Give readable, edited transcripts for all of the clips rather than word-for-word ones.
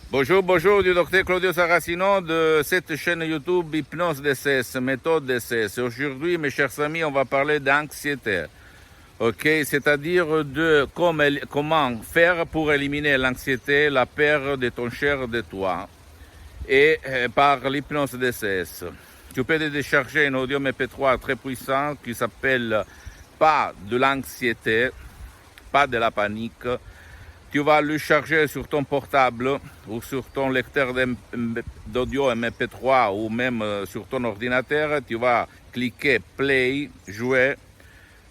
Bonjour, bonjour du docteur Claudio Saracino de cette chaîne YouTube Hypnose DCS, méthode DCS. Aujourd'hui, mes chers amis, on va parler d'anxiété. Ok, c'est-à-dire de comment faire pour éliminer l'anxiété, la peur de ton cher de toi, et par l'hypnose DCS. Tu peux télécharger un audio MP3 très puissant qui s'appelle Pas de l'anxiété, pas de la panique. Tu vas le charger sur ton portable ou sur ton lecteur d'audio MP3 ou même sur ton ordinateur. Tu vas cliquer Play, jouer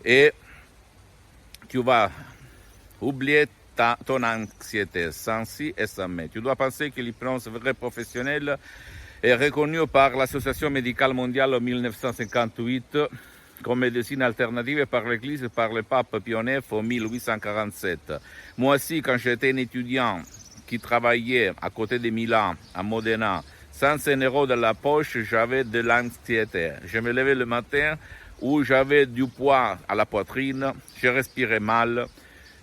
et tu vas oublier ton anxiété sans si et sans mais. Tu dois penser que l'hypnose vraie professionnelle est reconnue par l'Association médicale mondiale en 1958 comme médecine alternative par l'Église et par le pape Pie IX en 1847. Moi aussi, quand j'étais un étudiant qui travaillait à côté de Milan, à Modena, sans un euro dans la poche, j'avais de l'anxiété. Je me levais le matin où j'avais du poids à la poitrine, je respirais mal.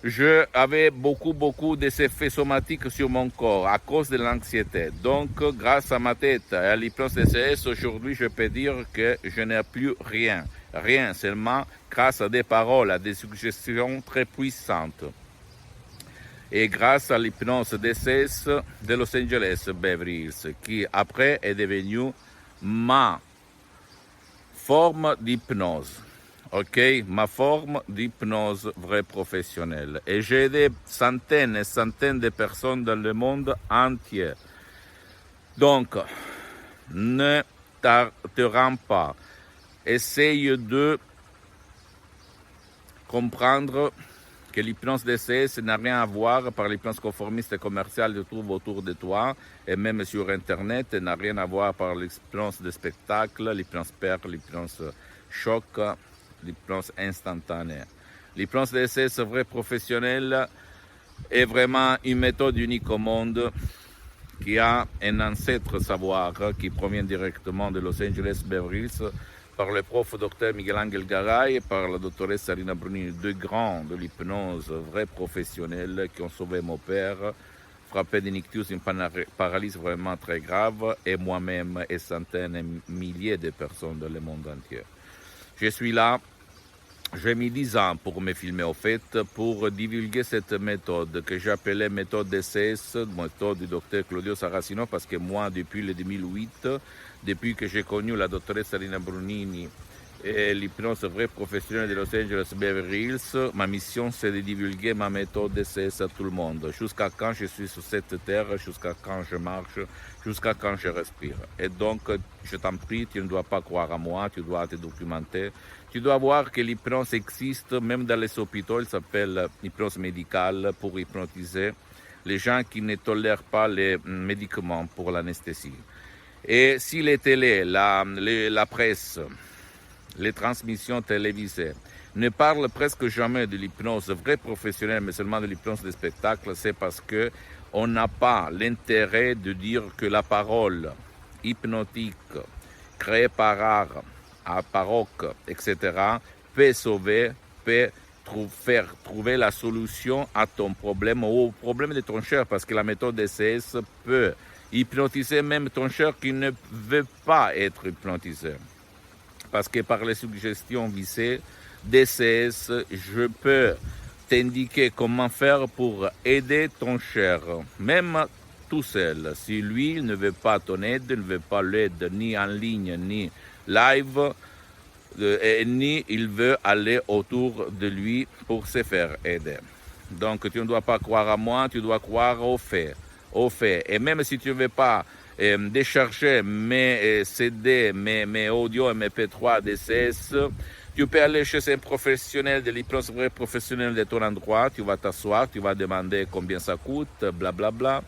J'avais beaucoup d'effets somatiques sur mon corps à cause de l'anxiété. Donc, grâce à ma tête et à l'hypnose DCS, aujourd'hui, je peux dire que je n'ai plus rien. Rien, seulement grâce à des paroles, à des suggestions très puissantes. Et grâce à l'hypnose DCS de Los Angeles Beverly Hills, qui après est devenue ma forme d'hypnose. Ok, ma forme d'hypnose vraie professionnelle. Et j'ai aidé centaines et centaines de personnes dans le monde entier. Donc, ne te rends pas. Essaye de comprendre que l'hypnose DCS n'a rien à voir par l'hypnose conformiste et commerciale que tu trouves autour de toi et même sur Internet, n'a rien à voir par l'hypnose de spectacle, l'hypnose perte, l'hypnose choc, l'hypnose instantanée. L'hypnose DCS vrai professionnel est vraiment une méthode unique au monde qui a un ancêtre savoir qui provient directement de Los Angeles Beverly Hills par le prof Dr Miguel Angel Garay et par la doctoresse Alina Bruni, deux grands de l'hypnose vrai professionnels qui ont sauvé mon père, frappé d'un ictus, une paralysie vraiment très grave, et moi-même et centaines et milliers de personnes dans le monde entier. Je suis là, j'ai mis 10 ans pour me filmer au fait, pour divulguer cette méthode que j'appelais méthode DCS, méthode du docteur Claudio Saracino, parce que moi, depuis le 2008, depuis que j'ai connu la doctoresse Alina Brunini et l'hypnose vraie professionnelle de Los Angeles Beverly Hills, ma mission c'est de divulguer ma méthode DCS à tout le monde, jusqu'à quand je suis sur cette terre, jusqu'à quand je marche, jusqu'à quand je respire. Et donc, je t'en prie, tu ne dois pas croire à moi, tu dois te documenter, tu dois voir que l'hypnose existe, même dans les hôpitaux, il s'appelle hypnose médicale pour hypnotiser les gens qui ne tolèrent pas les médicaments pour l'anesthésie. Et si les télés, la presse, les transmissions télévisées ne parlent presque jamais de l'hypnose vraie professionnelle, mais seulement de l'hypnose de spectacle, c'est parce que on n'a pas l'intérêt de dire que la parole hypnotique créée par art, à baroque, etc., peut sauver, peut faire trouver la solution à ton problème ou au problème de ton cher, parce que la méthode DCS peut hypnotiser même ton cher qui ne veut pas être hypnotisé. Parce que par les suggestions visées, DCS, je peux t'indiquer comment faire pour aider ton cher, même tout seul. Si lui ne veut pas ton aide, ne veut pas l'aide ni en ligne, ni live, ni il veut aller autour de lui pour se faire aider. Donc tu ne dois pas croire à moi, tu dois croire aux faits. Et même si tu ne veux pas décharger mes CD, mes audio, mes MP3 DCS, tu peux aller chez un professionnel de l'hypnose vrai professionnel de ton endroit, tu vas t'asseoir, tu vas demander combien ça coûte, blablabla, bla bla,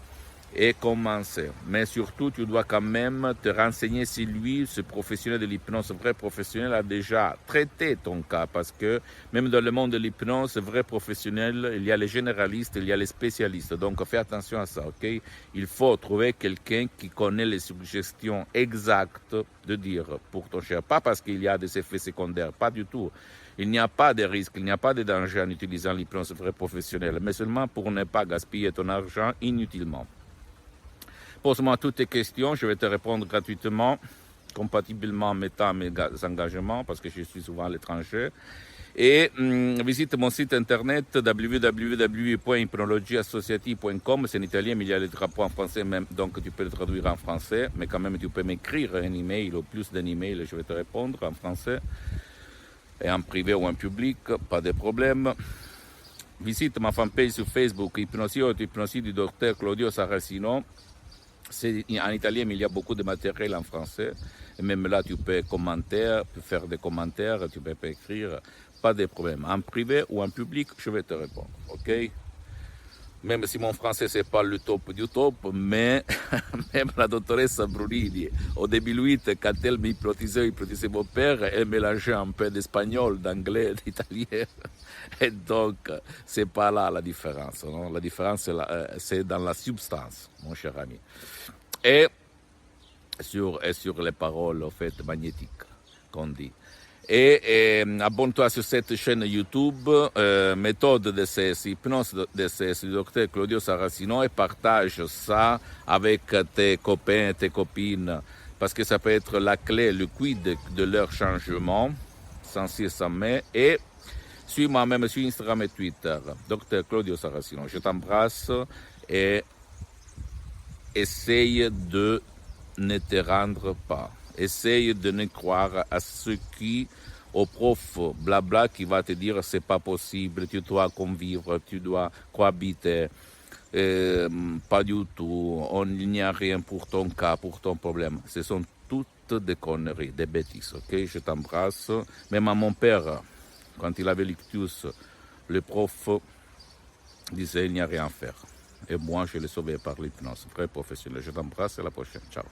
et commencer. Mais surtout, tu dois quand même te renseigner si lui, ce professionnel de l'hypnose vrai professionnel, a déjà traité ton cas. Parce que même dans le monde de l'hypnose vrai professionnel, il y a les généralistes, il y a les spécialistes. Donc, fais attention à ça, ok? Il faut trouver quelqu'un qui connaît les suggestions exactes de dire pour ton cher. Pas parce qu'il y a des effets secondaires, pas du tout. Il n'y a pas de risque, il n'y a pas de danger en utilisant l'hypnose vrai professionnel, mais seulement pour ne pas gaspiller ton argent inutilement. Pose-moi toutes tes questions, je vais te répondre gratuitement, compatiblement en mettant mes engagements, parce que je suis souvent à l'étranger. Et visite mon site internet www.hypnologieassociative.com. C'est en italien, mais il y a les drapeaux en français, même, donc tu peux le traduire en français. Mais quand même, tu peux m'écrire un email ou plus d'un email, je vais te répondre en français. Et en privé ou en public, pas de problème. Visite ma fanpage sur Facebook, Hypnosie du docteur Claudio Saracino. C'est en italien, mais il y a beaucoup de matériel en français. Et même là, tu peux faire des commentaires, tu peux écrire. Pas de problème. En privé ou en public, je vais te répondre. OK? Même si mon français, c'est pas le top du top, mais même la doctoresse Brunini, au 2008, quand elle m'hypnotisait mon père, elle mélangeait un peu d'espagnol, d'anglais, d'italien. Et donc, c'est pas là la différence. Non? La différence, c'est dans la substance, mon cher ami. Et sur les paroles, en fait, magnétiques, qu'on dit. Et abonne-toi sur cette chaîne YouTube, méthode DCS, hypnose DCS du docteur Claudio Saracino, et partage ça avec tes copains et tes copines, parce que ça peut être la clé, le quid de leur changement, sans cesse sans mais. Et suis-moi même sur Instagram et Twitter, docteur Claudio Saracino. Je t'embrasse et essaye de ne te rendre pas. Essaye de ne croire à ce qui, au prof blabla qui va te dire c'est pas possible, tu dois convivre, tu dois cohabiter. Pas du tout, il n'y a rien pour ton cas, pour ton problème. Ce sont toutes des conneries, des bêtises, ok? Je t'embrasse. Même à mon père, quand il avait l'ictus, le prof disait il n'y a rien à faire. Et moi, je l'ai sauvé par l'hypnose. Vrai professionnel. Je t'embrasse et à la prochaine. Ciao.